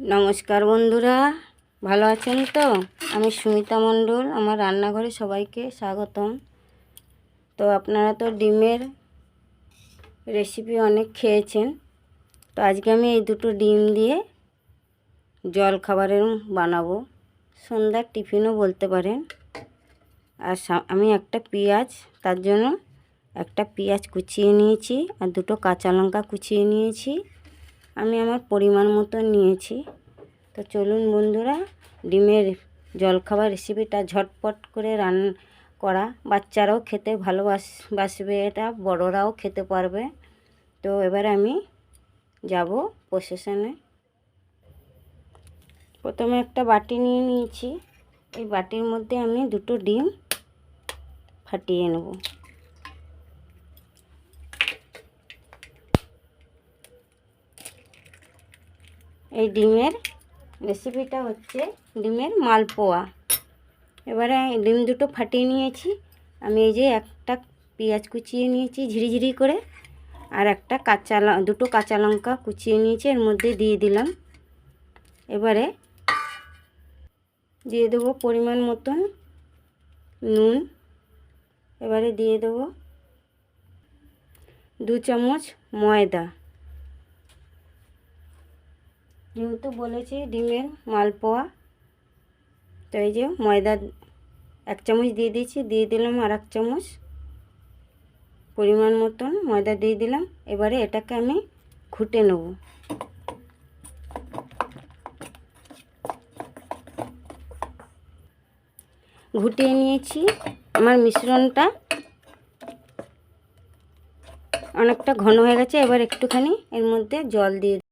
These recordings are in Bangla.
নমস্কার বন্ধুরা, ভালো আছেন তো? আমি সুমিতা মণ্ডল, আমার রান্নাঘরে সবাইকে স্বাগতম। তো আপনারা তো ডিমের রেসিপি অনেক খেয়েছেন, তো আজকে আমি এই দুটো ডিম দিয়ে জল খাবারের বানাবো, সন্ধ্যার টিফিনও বলতে পারেন। আর আমি একটা পেঁয়াজ, তার জন্য একটা পেঁয়াজ কুচিয়ে নিয়েছি আর দুটো কাঁচা লঙ্কা কুচিয়ে নিয়েছি। আমি আমার পরিমাণ মতো নিয়েছি। তো চলুন বন্ধুরা, ডিমের জলখাবার রেসিপিটা ঝটপট করে করা, বাচ্চারাও খেতে ভালোবাসবে, এটা বড়রাও খেতে পারবে। তো এবার আমি যাব প্রসেশনে। প্রথমে একটা বাটি নিয়ে নিয়েছি, এই বাটির মধ্যে আমি দুটো ডিম ফাটিয়ে নেব। এই ডিমের রেসিপিটা হচ্ছে ডিমের মালপোয়া। এবারে ডিম দুটো ফাটিয়ে নিয়েছি আমি। এই যে একটা পেঁয়াজ কুচিয়ে নিয়েছি ঝিরিঝিরি করে, আর একটা দুটো কাঁচা লঙ্কা কুচিয়ে নিয়েছি, এর মধ্যে দিয়ে দিলাম। এবারে দিয়ে দেবো পরিমাণ মতন নুন। এবারে দিয়ে দেবো 2 চামচ ময়দা। যেহেতু বলেছি ডিমের মালপোয়া, তো এই যে ময়দা 1 চামচ দিয়ে দিয়েছি, দিয়ে দিলাম আর 1 চামচ পরিমাণ মতন ময়দা দিয়ে দিলাম। এবারে এটাকে আমি ঘুটে নেব। ঘুটিয়ে নিয়েছি। আমার মিশ্রণটা অনেকটা ঘন হয়ে গেছে। এবার একটুখানি এর মধ্যে জল দিয়ে দেব।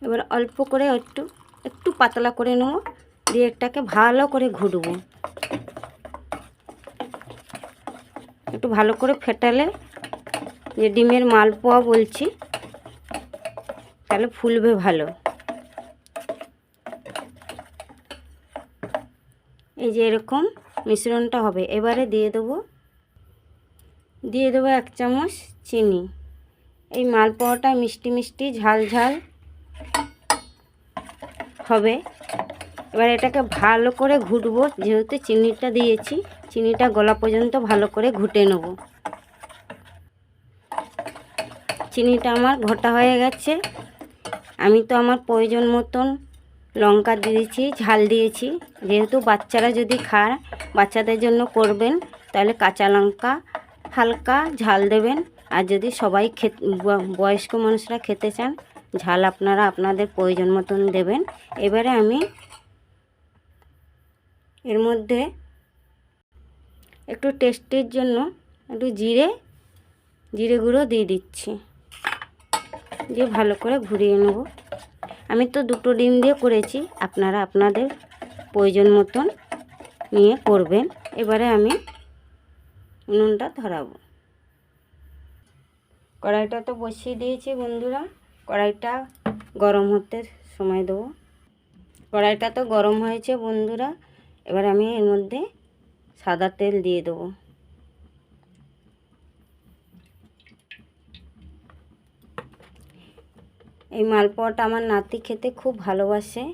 এবার অল্প করে একটু পাতলা করে নেব, দিয়ে এটাকে ভালো করে ঘুটবো। একটু ভালো করে ফেটালে, যে ডিমের মালপোয়া বলছি, তাহলে ফুলবে ভালো। এই যে এরকম মিশ্রণটা হবে। এবারে দিয়ে দেবো 1 চামচ চিনি। এই মালপোয়াটা মিষ্টি মিষ্টি ঝাল ঝাল হবে। এবার এটাকে ভালো করে ঘুটবো, যেহেতু চিনিটা দিয়েছি, চিনিটা গলা পর্যন্ত ভালো করে ঘুটে নেব। চিনিটা আমার ঘটা হয়ে গেছে। আমি তো আমার প্রয়োজন মতন লঙ্কা দিয়েছি, ঝাল দিয়েছি। যেহেতু বাচ্চারা যদি খায়, বাচ্চাদের জন্য করবেন, তাহলে কাঁচা লঙ্কা হালকা ঝাল দেবেন। আর যদি সবাই বয়স্ক মানুষরা খেতে চান, ঝাল আপনারা আপনাদের প্রয়োজন মতন দেবেন। এবারে আমি এর মধ্যে একটু টেস্টের জন্য একটু জিরে গুঁড়ো দিয়ে দিচ্ছি, দিয়ে ভালো করে ঘুরিয়ে নেব। আমি তো দুটো ডিম দিয়ে করেছি, আপনারা আপনাদের প্রয়োজন মতন নিয়ে করবেন। এবারে আমি উনুনটা ধরাবো। কড়াইটা তো বসিয়ে দিয়েছি বন্ধুরা, কড়াইটা গরম হতে সময় দেবো। কড়াইটা তো গরম হয়েছে বন্ধুরা। এবার আমি এর মধ্যে সাদা তেল দিয়ে দেবো। এই মালপোয়াটা আমার নাতি খেতে খুব ভালোবাসে।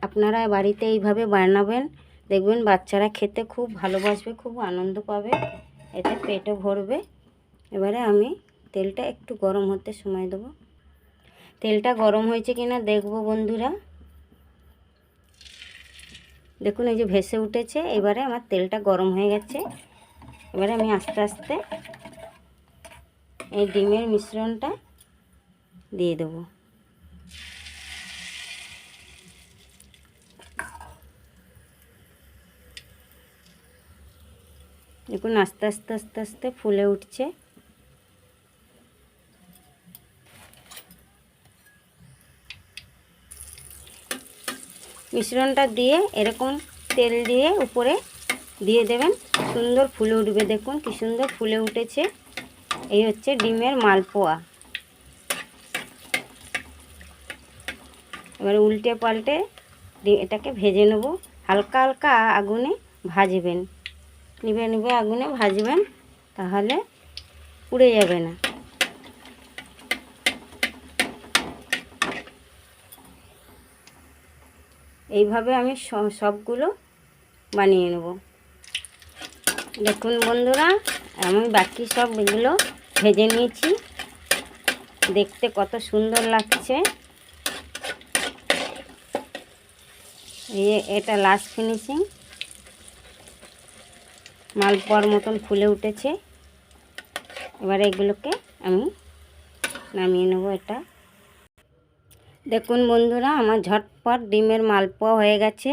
আপনারা বাড়িতে এইভাবে বানাবেন, দেখবেন বাচ্চারা খেতে খুব ভালোবাসবে, খুব আনন্দ পাবে, এতে পেটও ভরবে। এবারে আমি তেলটা একটু গরম হতে সময় দেবো। তেলটা গরম হয়েছে কিনা দেখবো বন্ধুরা। দেখুন এই যে ভেসে উঠেছে। এবারে আমার তেলটা গরম হয়ে গেছে। এবারে আমি আস্তে আস্তে এই ডিমের মিশ্রণটা দিয়ে দেবো। দেখুন আস্তে আস্তে আস্তে আস্তে ফুলে উঠছে। মিশ্রণটা দিয়ে এরকম তেল দিয়ে উপরে দিয়ে দেবেন, সুন্দর ফুলে উঠবে। দেখুন কি সুন্দর ফুলে উঠেছে। এই হচ্ছে ডিমের মালপোয়া। এবারে উল্টে পাল্টে এটাকে ভেজে নেব। হালকা হালকা আগুনে ভাজবেন, নিভে নিভে আগুনে ভাজবেন, তাহলে পুড়ে যাবে না। এইভাবে আমি সবগুলো বানিয়ে নেব। দেখুন বন্ধুরা, আমি বাকি সব এগুলো ভেজে নিয়েছি, দেখতে কত সুন্দর লাগছে। এটা লাস্ট ফিনিশিং, মালপোয়ার মতন ফুলে উঠেছে। এবারে এগুলোকে আমি নামিয়ে নেব। এটা দেখুন বন্ধুরা, আমার ঝটপট ডিমের মালপোয়া হয়ে গেছে।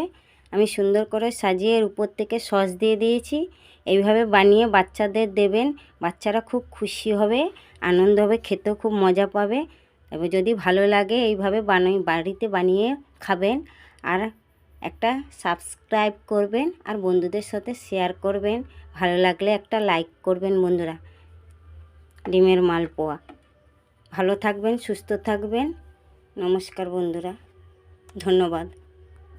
আমি সুন্দর করে সাজিয়ে এর উপর থেকে সস দিয়ে দিয়েছি। এইভাবে বানিয়ে বাচ্চাদের দেবেন, বাচ্চারা খুব খুশি হবে, আনন্দ হবে, খেতেও খুব মজা পাবে। তবে যদি ভালো লাগে এইভাবে বাড়িতে বানিয়ে খাবেন। আর একটা সাবস্ক্রাইব করবেন আর বন্ধুদের সাথে শেয়ার করবেন। ভালো লাগলে একটা লাইক করবেন বন্ধুরা। ডিমের মালপোয়া। ভালো থাকবেন, সুস্থ থাকবেন। নমস্কার বন্ধুরা, ধন্যবাদ।